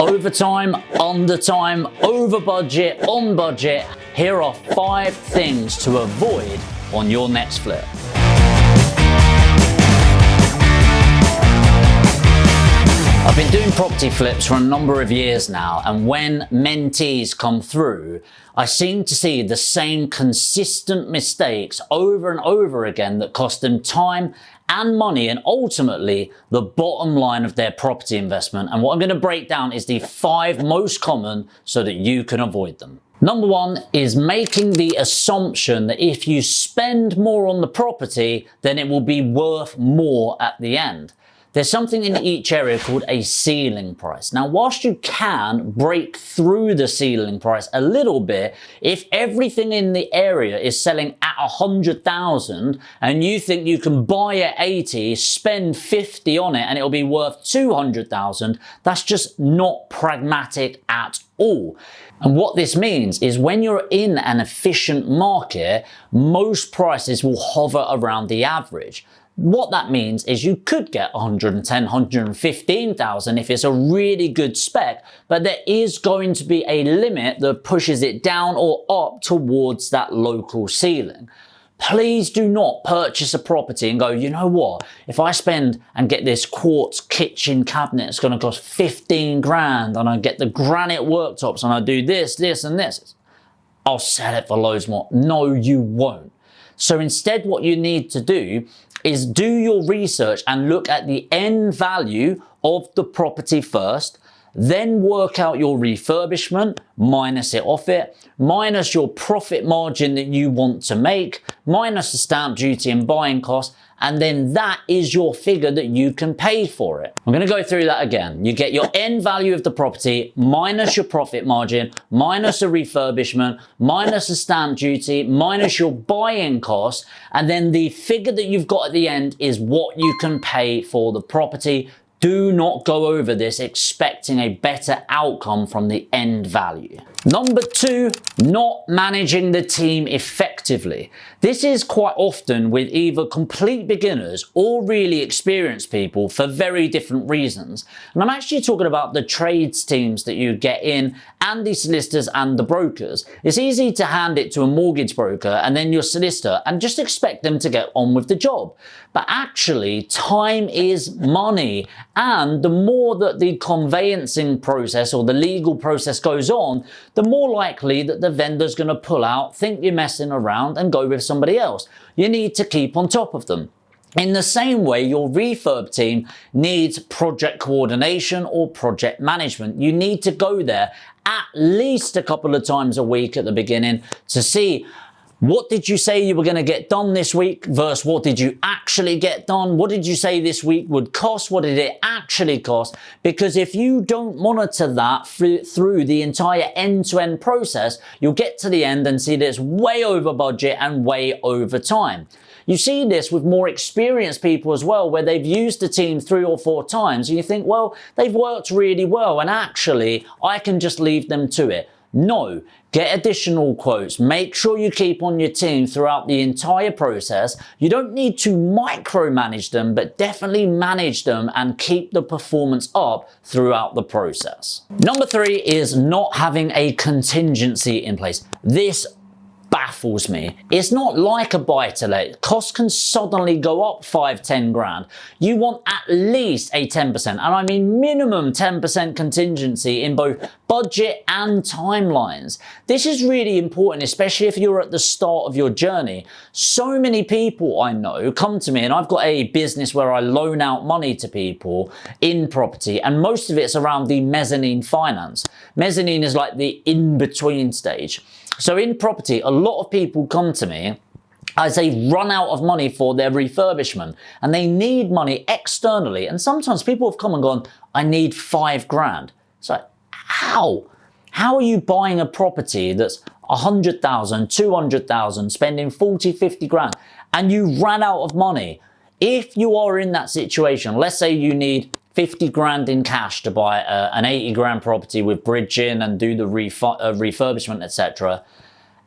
Over time, under time, over budget, on budget. Here are 5 things to avoid on your next flip. I've been doing property flips for a number of years now, and when mentees come through, I seem to see the same consistent mistakes over and over again that cost them time and money and ultimately the bottom line of their property investment. And what I'm going to break down is the 5 most common so that you can avoid them. Number 1 is making the assumption that if you spend more on the property, then it will be worth more at the end. There's something in each area called a ceiling price. Now, whilst you can break through the ceiling price a little bit, if everything in the area is selling at 100,000 and you think you can buy at 80, spend 50 on it and it'll be worth 200,000, that's just not pragmatic at all. And what this means is when you're in an efficient market, most prices will hover around the average. What that means is you could get 110, 115,000 if it's a really good spec, but there is going to be a limit that pushes it down or up towards that local ceiling. Please do not purchase a property and go, you know what, if I spend and get this quartz kitchen cabinet, it's going to cost 15 grand and I get the granite worktops and I do this, this and this, I'll sell it for loads more. No, you won't. So instead what you need to do is do your research and look at the end value of the property first, then work out your refurbishment, minus it off it, minus your profit margin that you want to make, minus the stamp duty and buying costs, and then that is your figure that you can pay for it. I'm going to go through that again. You get your end value of the property, minus your profit margin, minus the refurbishment, minus the stamp duty, minus your buying costs, and then the figure that you've got at the end is what you can pay for the property. Do not go over this expecting a better outcome from the end value. Number 2, not managing the team effectively. This is quite often with either complete beginners or really experienced people for very different reasons. And I'm actually talking about the trades teams that you get in and the solicitors and the brokers. It's easy to hand it to a mortgage broker and then your solicitor and just expect them to get on with the job. But actually, time is money. And the more that the conveyancing process or the legal process goes on, the more likely that the vendor's going to pull out, think you're messing around and go with somebody else. You need to keep on top of them. In the same way, your refurb team needs project coordination or project management. You need to go there at least a couple of times a week at the beginning to see what did you say you were going to get done this week versus what did you actually get done? What did you say this week would cost? What did it actually cost? Because if you don't monitor that through the entire end-to-end process, you'll get to the end and see this way over budget and way over time. You see this with more experienced people as well, where they've used the team 3 or 4 times and you think, well, they've worked really well and actually I can just leave them to it. No, get additional quotes. Make sure you keep on your team throughout the entire process. You don't need to micromanage them, but definitely manage them and keep the performance up throughout the process. Number 3 is not having a contingency in place. This baffles me. It's not like a buy-to-let. Costs can suddenly go up 5-10 grand. You want at least a 10%, and I mean minimum 10% contingency in both budget and timelines. This is really important, especially if you're at the start of your journey. So many people I know come to me, and I've got a business where I loan out money to people in property, and most of it's around the mezzanine finance. Mezzanine is like the in-between stage. So in property, a lot of people come to me as they run out of money for their refurbishment and they need money externally. And sometimes people have come and gone, I need 5 grand. So how? How are you buying a property that's 100,000, 200,000, spending 40, 50 grand and you ran out of money? If you are in that situation, let's say you need 50 grand in cash to buy an 80 grand property with bridging and do the refurbishment, etc.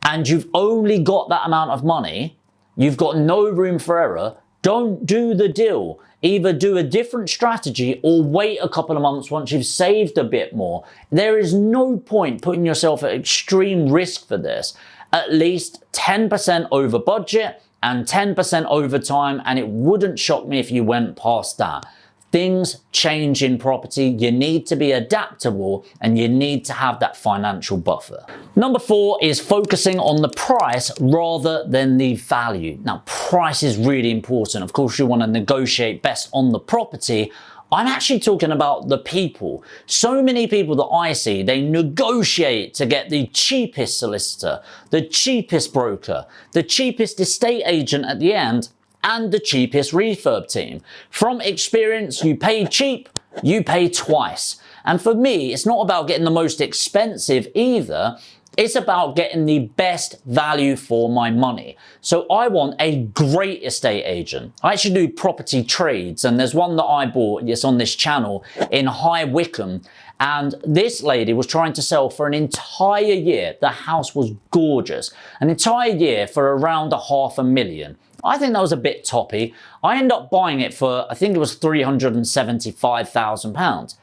And you've only got that amount of money, you've got no room for error, don't do the deal. either do a different strategy or wait a couple of months once you've saved a bit more. There is no point putting yourself at extreme risk for this. At least 10% over budget and 10% over time, and it wouldn't shock me if you went past that. Things change in property. You need to be adaptable and you need to have that financial buffer. Number 4 is focusing on the price rather than the value. Now, price is really important. Of course, you want to negotiate best on the property. I'm actually talking about the people. So many people that I see, they negotiate to get the cheapest solicitor, the cheapest broker, the cheapest estate agent at the end, and the cheapest refurb team. From experience, you pay cheap, you pay twice. And for me, it's not about getting the most expensive either. It's about getting the best value for my money. So I want a great estate agent. I actually do property trades, and there's one that I bought, it's on this channel, in High Wycombe. And this lady was trying to sell for an entire year. The house was gorgeous. An entire year for around $500,000. I think that was a bit toppy. I ended up buying it for, I think it was £375,000.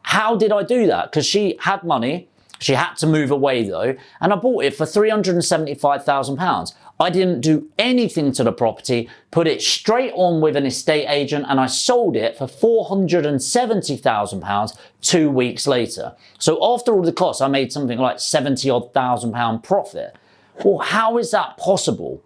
How did I do that? Because she had money. She had to move away though, and I bought it for £375,000. I didn't do anything to the property, put it straight on with an estate agent, and I sold it for £470,000 2 weeks later. So after all the costs, I made something like £70,000 profit. Well, how is that possible?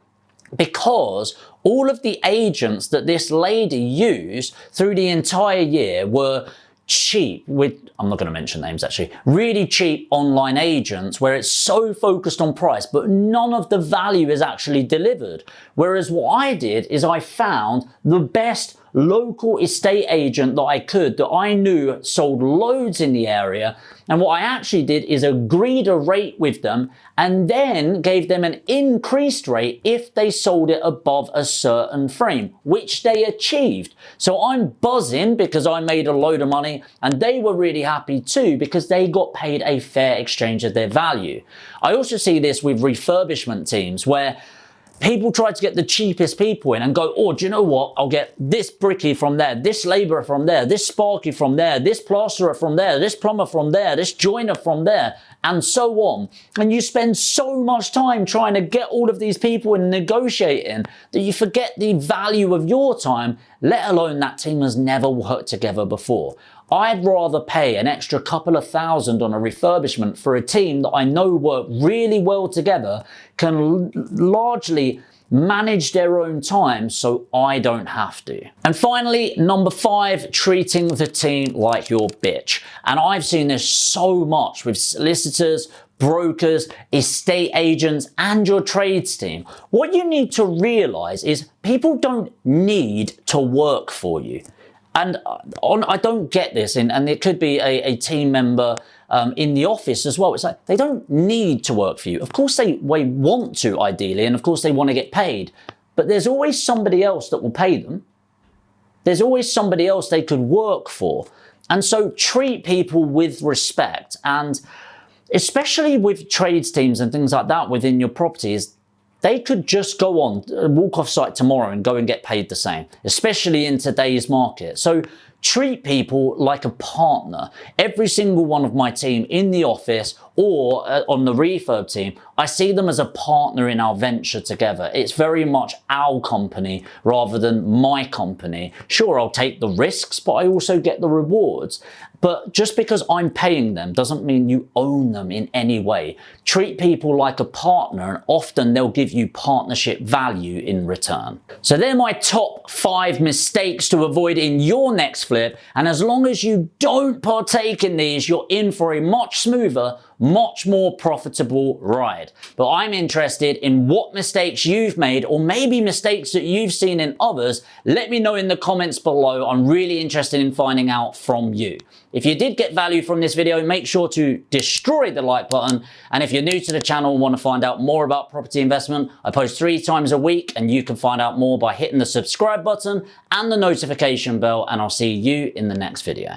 Because all of the agents that this lady used through the entire year were cheap I'm not going to mention names actually, really cheap online agents where it's so focused on price, but none of the value is actually delivered. Whereas what I did is I found the best local estate agent that I could, that I knew sold loads in the area. And what I actually did is agreed a rate with them and then gave them an increased rate if they sold it above a certain frame, which they achieved. So I'm buzzing because I made a load of money, and they were really happy too because they got paid a fair exchange of their value. I also see this with refurbishment teams where people try to get the cheapest people in and go, oh, do you know what? I'll get this brickie from there, this labourer from there, this sparky from there, this plasterer from there, this plumber from there, this joiner from there, and so on. And you spend so much time trying to get all of these people in negotiating that you forget the value of your time, let alone that team has never worked together before. I'd rather pay an extra couple of thousand on a refurbishment for a team that I know work really well together, can largely manage their own time so I don't have to. And finally, number 5, treating the team like your bitch. And I've seen this so much with solicitors, brokers, estate agents, and your trades team. What you need to realize is people don't need to work for you. And I don't get this, and it could be a team member in the office as well. It's like, they don't need to work for you. Of course they want to, ideally, and of course they want to get paid. But there's always somebody else that will pay them. There's always somebody else they could work for. And so treat people with respect. And especially with trades teams and things like that within your properties, they could just go on, walk off site tomorrow and go and get paid the same, especially in today's market. So treat people like a partner. Every single one of my team in the office or on the refurb team, I see them as a partner in our venture together. It's very much our company rather than my company. Sure, I'll take the risks, but I also get the rewards. But just because I'm paying them doesn't mean you own them in any way. Treat people like a partner, and often they'll give you partnership value in return. So they're my top 5 mistakes to avoid in your next flip. And as long as you don't partake in these, you're in for a much smoother, much more profitable ride. But I'm interested in what mistakes you've made, or maybe mistakes that you've seen in others. Let me know in the comments below. I'm really interested in finding out from you. If you did get value from this video, make sure to destroy the like button. And if you're new to the channel and want to find out more about property investment, I post 3 times a week, and you can find out more by hitting the subscribe button and the notification bell, and I'll see you in the next video.